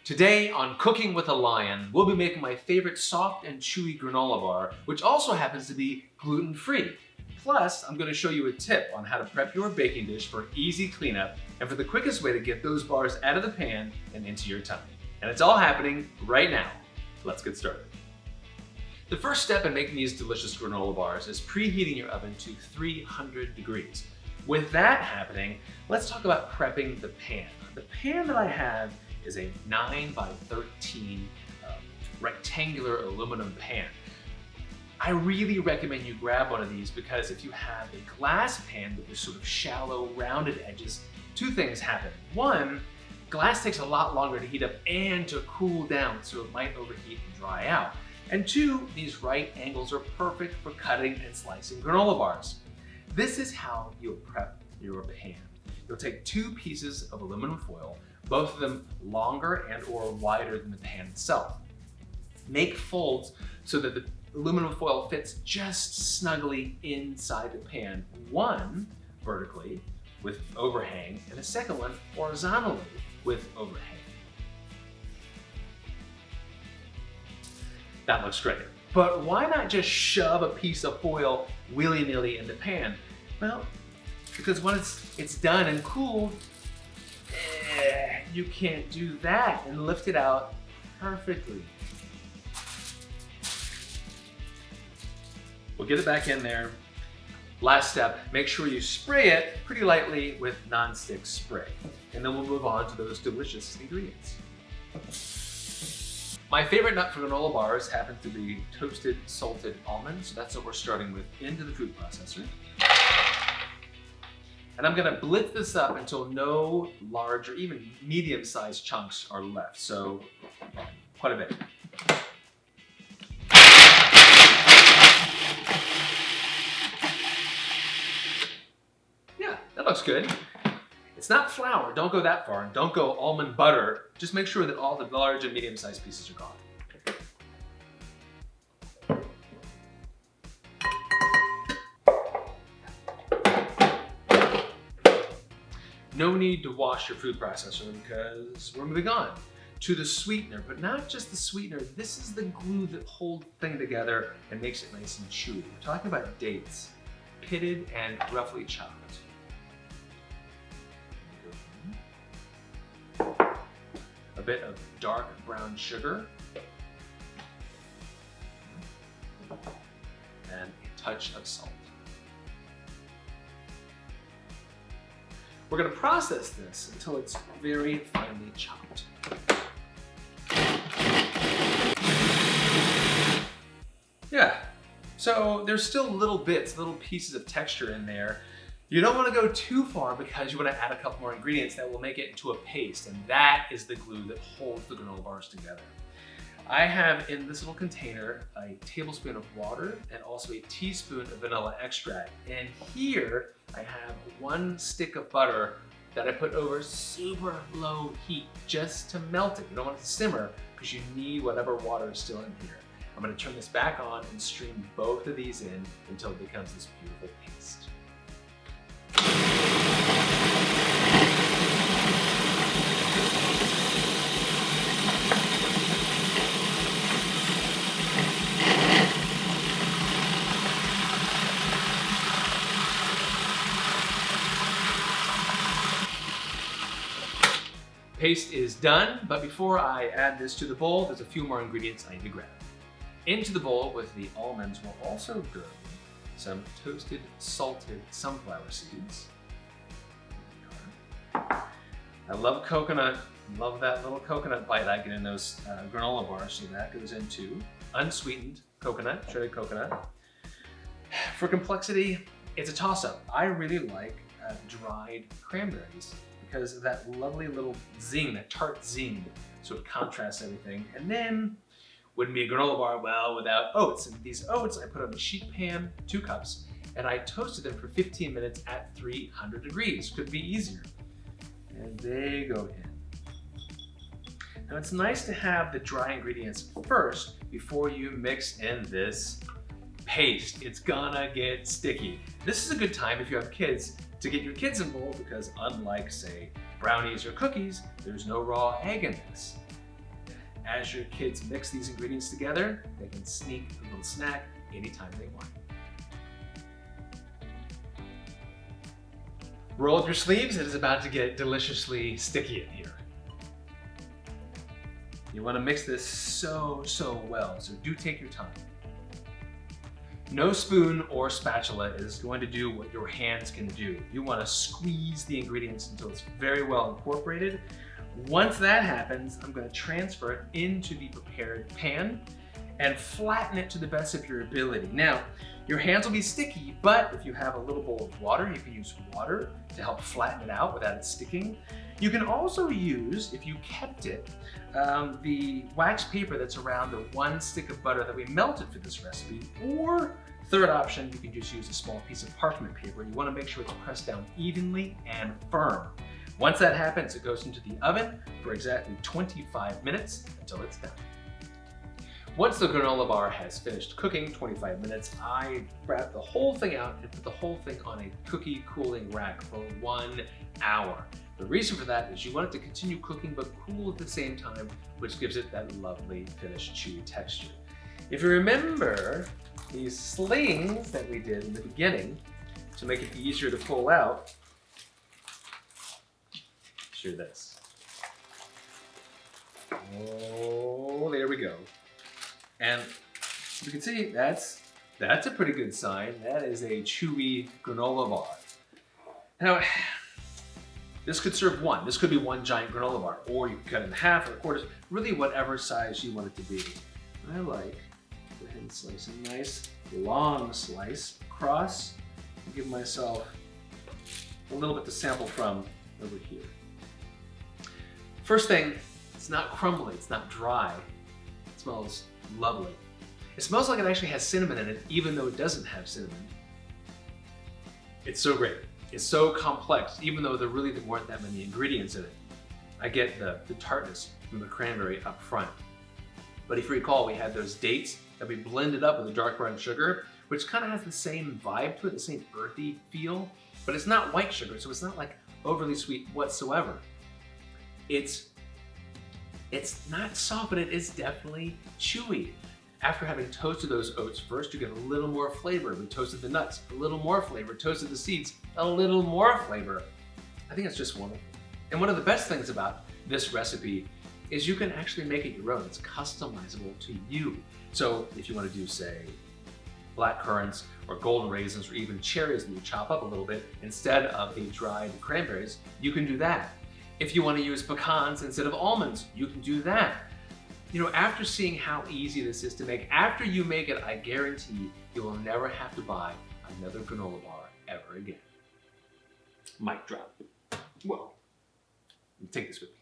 Today on Cooking with a Lion, we'll be making my favorite soft and chewy granola bar, which also happens to be gluten-free. Plus, I'm going to show you a tip on how to prep your baking dish for easy cleanup and for the quickest way to get those bars out of the pan and into your tummy. And it's all happening right now. Let's get started. The first step in making these delicious granola bars is preheating your oven to 300 degrees. With that happening, let's talk about prepping the pan. The pan that I have is a 9 by 13 rectangular aluminum pan. I really recommend you grab one of these because if you have a glass pan with this sort of shallow, rounded edges, two things happen. One, glass takes a lot longer to heat up and to cool down, so it might overheat and dry out. And two, these right angles are perfect for cutting and slicing granola bars. This is how you'll prep your pan. You'll take two pieces of aluminum foil, both of them longer and or wider than the pan itself. Make folds so that the aluminum foil fits just snugly inside the pan, one vertically with overhang and the second one horizontally with overhang. That looks great. But why not just shove a piece of foil willy-nilly in the pan? Well, because when it's done and cooled, you can't do that and lift it out perfectly. We'll get it back in there. Last step, make sure you spray it pretty lightly with non-stick spray. And then we'll move on to those delicious ingredients. My favorite nut for granola bars happens to be toasted salted almonds. So that's what we're starting with into the food processor. And I'm gonna blitz this up until no large or even medium-sized chunks are left. So quite a bit. Yeah, that looks good. It's not flour, don't go that far. Don't go almond butter. Just make sure that all the large and medium-sized pieces are gone. No need to wash your food processor because we're moving on to the sweetener, but not just the sweetener. This is the glue that holds the thing together and makes it nice and chewy. We're talking about dates, pitted and roughly chopped. A bit of dark brown sugar and a touch of salt. We're going to process this until it's very finely chopped. Yeah, so there's still little bits, little pieces of texture in there. You don't want to go too far because you want to add a couple more ingredients that will make it into a paste, and that is the glue that holds the granola bars together. I have in this little container a tablespoon of water and also a teaspoon of vanilla extract. And here I have 1 stick of butter that I put over super low heat just to melt it. You don't want it to simmer because you need whatever water is still in here. I'm going to turn this back on and stream both of these in until it becomes this beautiful paste. Paste is done, but before I add this to the bowl, there's a few more ingredients I need to grab. Into the bowl with the almonds will also go some toasted salted sunflower seeds. I love coconut, love that little coconut bite I get in those granola bars, so that goes into unsweetened coconut, shredded coconut. For complexity, it's a toss-up. I really like dried cranberries because of that lovely little zing, that tart zing, sort of contrasts everything. And then, wouldn't be a granola bar, well, without oats. And these oats, I put on a sheet pan, 2 cups, and I toasted them for 15 minutes at 300 degrees. Could be easier. And they go in. Now it's nice to have the dry ingredients first before you mix in this paste. It's gonna get sticky. This is a good time if you have kids to get your kids involved because unlike, say, brownies or cookies, there's no raw egg in this. as your kids mix these ingredients together, they can sneak a little snack anytime they want. Roll up your sleeves, it is about to get deliciously sticky in here. You want to mix this so well, so do take your time. No spoon or spatula is going to do what your hands can do. You want to squeeze the ingredients until it's very well incorporated. Once that happens, I'm going to transfer it into the prepared pan and flatten it to the best of your ability. Now, your hands will be sticky, but if you have a little bowl of water, you can use water to help flatten it out without it sticking. You can also use, if you kept it, the wax paper that's around the 1 stick of butter that we melted for this recipe, or third option, you can just use a small piece of parchment paper. You want to make sure it's pressed down evenly and firm. Once that happens, it goes into the oven for exactly 25 minutes until it's done. Once the granola bar has finished cooking, 25 minutes, I grab the whole thing out and put the whole thing on a cookie cooling rack for 1 hour. The reason for that is you want it to continue cooking but cool at the same time, which gives it that lovely finished chewy texture. If you remember these slings that we did in the beginning to make it easier to pull out, sure this. Oh, there we go. And you can see that's a pretty good sign. That is a chewy granola bar. Now, this could serve one. This could be one giant granola bar, or you can cut it in half or quarters, really whatever size you want it to be. I like, go ahead and slice a nice long slice across and give myself a little bit to sample from over here. First thing, it's not crumbly, it's not dry. It smells lovely. It smells like it actually has cinnamon in it, even though it doesn't have cinnamon. It's so great. It's so complex, even though there really weren't that many ingredients in it. I get the tartness from the cranberry up front. But if you recall, we had those dates that we blended up with the dark brown sugar, which kind of has the same vibe to it, the same earthy feel, but it's not white sugar, so it's not like overly sweet whatsoever. It's not soft, but it is definitely chewy. After having toasted those oats first, you get a little more flavor. We toasted the nuts, a little more flavor. Toasted the seeds, a little more flavor. I think it's just wonderful. And one of the best things about this recipe is you can actually make it your own. It's customizable to you. So if you want to do, say, black currants or golden raisins or even cherries that you chop up a little bit instead of the dried cranberries, you can do that. If you want to use pecans instead of almonds, you can do that. You know, after seeing how easy this is to make, after you make it, I guarantee you will never have to buy another granola bar ever again. Mic drop. Whoa. Take this with me.